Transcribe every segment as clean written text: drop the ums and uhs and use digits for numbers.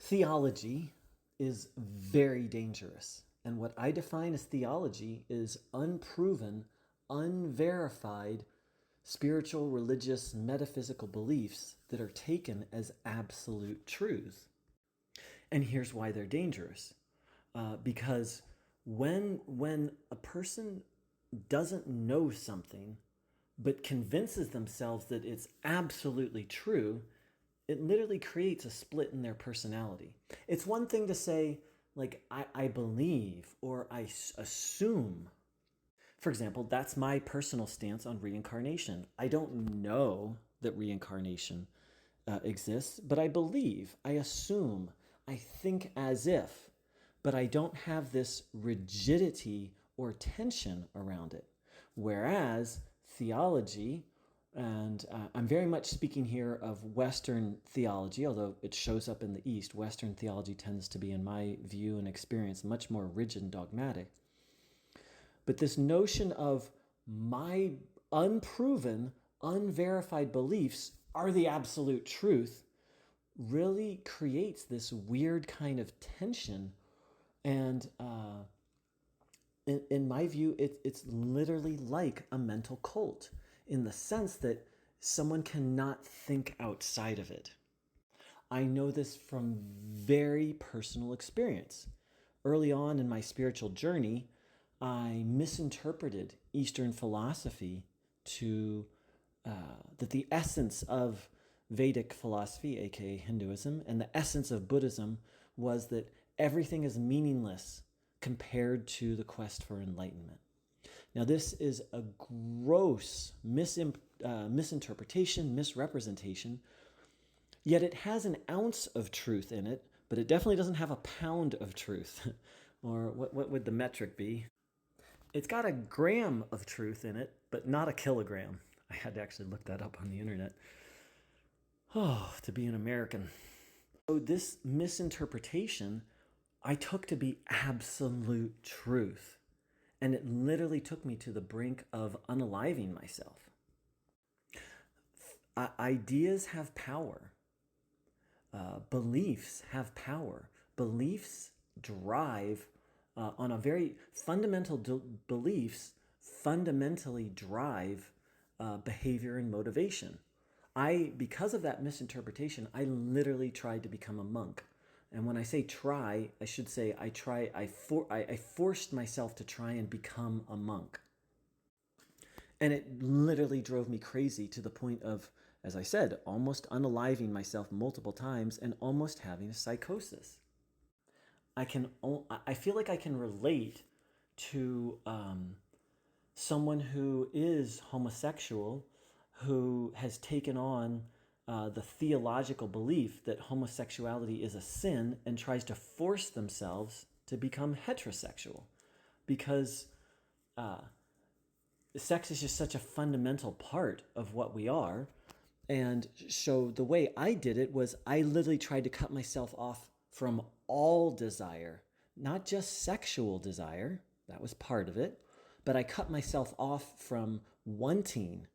Theology is very dangerous. And what I define as theology is unproven, unverified spiritual, religious, metaphysical beliefs that are taken as absolute truths. And here's why they're dangerous. Because when a person doesn't know something but convinces themselves that it's absolutely true, it literally creates a split in their personality. It's one thing to say, like, I believe or I assume. For example, that's my personal stance on reincarnation. I don't know that reincarnation exists, but I believe, I assume, I think as if, but I don't have this rigidity or tension around it. Whereas theology, and I'm very much speaking here of Western theology, although it shows up in the East. Western theology tends to be, in my view and experience, much more rigid and dogmatic. But this notion of my unproven, unverified beliefs are the absolute truth really creates this weird kind of tension. And in my view, it's literally like a mental cult in the sense that someone cannot think outside of it. I know this from very personal experience. Early on in my spiritual journey, I misinterpreted Eastern philosophy to that the essence of Vedic philosophy, aka Hinduism, and the essence of Buddhism was that everything is meaningless compared to the quest for enlightenment. Now, this is a gross misinterpretation, misrepresentation, yet it has an ounce of truth in it, but it definitely doesn't have a pound of truth. Or what would the metric be? It's got a gram of truth in it, but not a kilogram. I had to actually look that up on the internet. Oh, to be an American. So this misinterpretation I took to be absolute truth. And it literally took me to the brink of unaliving myself. Ideas have power. Beliefs have power. Beliefs drive on a very fundamental beliefs fundamentally drive behavior and motivation. Because of that misinterpretation, I literally tried to become a monk. And when I say try, I should say I forced myself to try and become a monk. And it literally drove me crazy to the point of, as I said, almost unaliving myself multiple times and almost having a psychosis. I feel like I can relate to someone who is homosexual who has taken on the theological belief that homosexuality is a sin and tries to force themselves to become heterosexual because sex is just such a fundamental part of what we are. And so the way I did it was I literally tried to cut myself off from all desire, not just sexual desire, that was part of it, but I cut myself off from wanting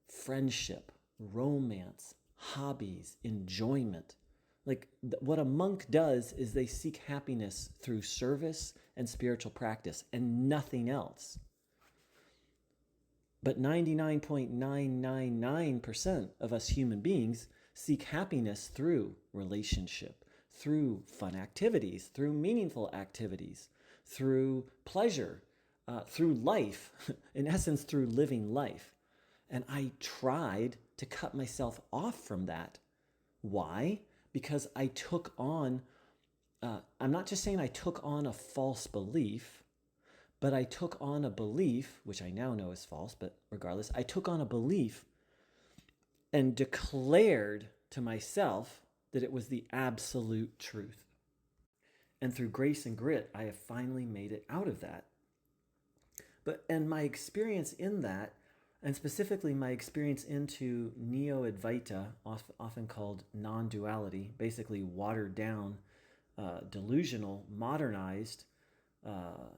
friendship, romance, hobbies, enjoyment. Like what a monk does is they seek happiness through service and spiritual practice and nothing else. But 99.999% of us human beings seek happiness through relationship, through fun activities, through meaningful activities, through pleasure, through life, in essence, through living life. And I tried to cut myself off from that. Why? Because I took on, I'm not just saying I took on a false belief, but I took on a belief, which I now know is false, but regardless, I took on a belief and declared to myself that it was the absolute truth. And through grace and grit, I have finally made it out of that. And my experience in that, and specifically my experience into Neo-Advaita, often called non-duality, basically watered down, delusional, modernized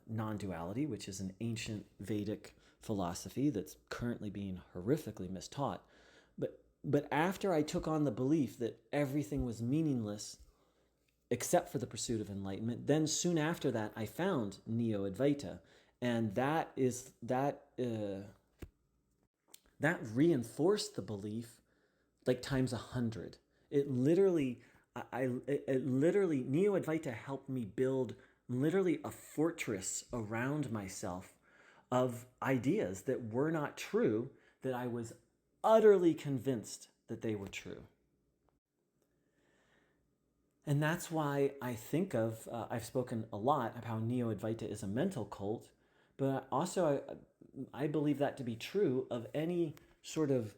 non-duality, which is an ancient Vedic philosophy that's currently being horrifically mistaught. But after I took on the belief that everything was meaningless, except for the pursuit of enlightenment. Then soon after that, I found Neo-Advaita, and that reinforced the belief like times 100. It literally, Neo-Advaita helped me build literally a fortress around myself of ideas that were not true, that I was utterly convinced that they were true. And that's why I think of, I've spoken a lot of how Neo-Advaita is a mental cult, but also I believe that to be true of any sort of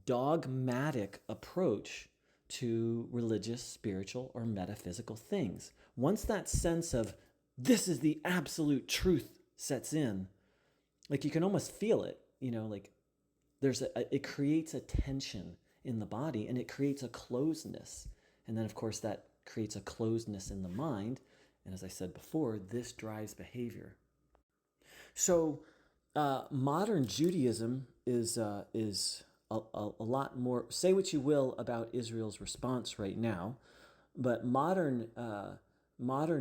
dogmatic approach to religious, spiritual, or metaphysical things. Once that sense of this is the absolute truth sets in, like you can almost feel it, like it creates a tension in the body, and it creates a closedness. And then of course that creates a closedness in the mind. And as I said before, this drives behavior. So modern Judaism is a lot more, say what you will about Israel's response right now, but modern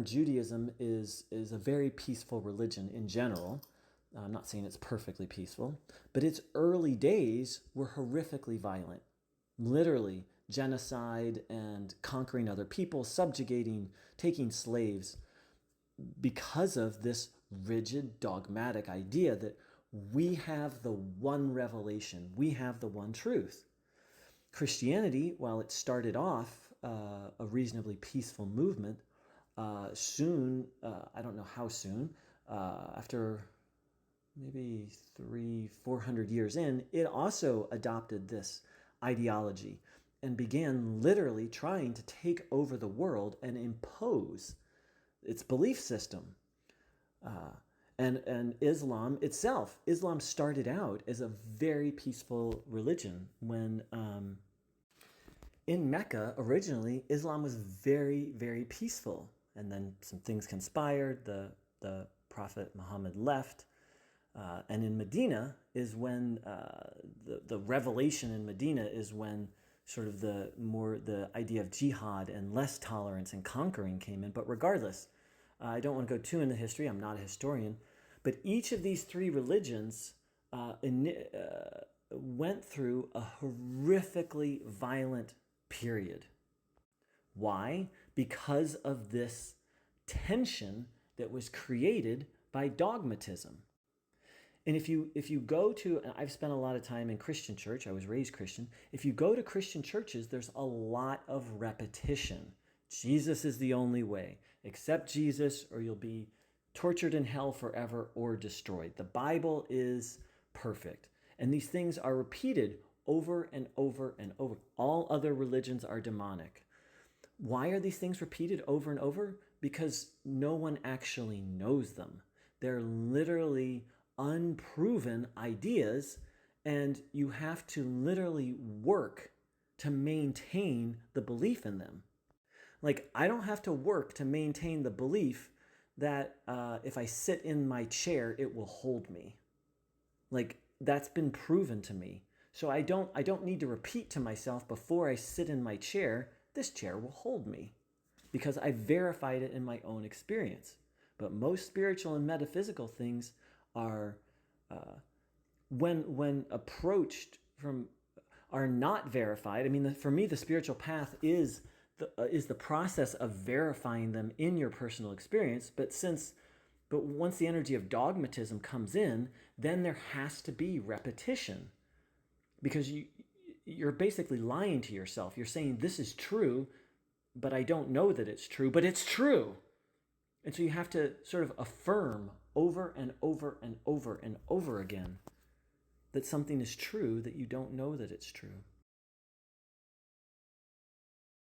Judaism is a very peaceful religion in general. I'm not saying it's perfectly peaceful, but its early days were horrifically violent. Literally, genocide and conquering other people, subjugating, taking slaves, because of this rigid, dogmatic idea that we have the one revelation, we have the one truth. Christianity, while it started off a reasonably peaceful movement, soon, I don't know how soon, after maybe 300-400 years in, it also adopted this ideology and began literally trying to take over the world and impose its belief system. And Islam itself, Islam started out as a very peaceful religion when in Mecca, originally, Islam was very, very peaceful. And then some things conspired, the Prophet Muhammad left. And in Medina is when the revelation in Medina is when sort of the idea of jihad and less tolerance and conquering came in. But regardless, I don't want to go too into history. I'm not a historian. But each of these three religions went through a horrifically violent period. Why? Because of this tension that was created by dogmatism. And if you go to, and I've spent a lot of time in Christian church, I was raised Christian. If you go to Christian churches, there's a lot of repetition. Jesus is the only way. Accept Jesus or you'll be tortured in hell forever or destroyed. The Bible is perfect. And these things are repeated over and over and over. All other religions are demonic. Why are these things repeated over and over? Because no one actually knows them. They're literally unproven ideas, and you have to literally work to maintain the belief in them. Like, I don't have to work to maintain the belief that if I sit in my chair, it will hold me. Like, that's been proven to me. So I don't need to repeat to myself before I sit in my chair, this chair will hold me, because I verified it in my own experience. But most spiritual and metaphysical things are, when approached from, are not verified. I mean, for me, the spiritual path is the process of verifying them in your personal experience. But once the energy of dogmatism comes in, then there has to be repetition, because you're basically lying to yourself. You're saying this is true, but I don't know that it's true, but it's true. And so you have to sort of affirm over and over and over and over again that something is true that you don't know that it's true.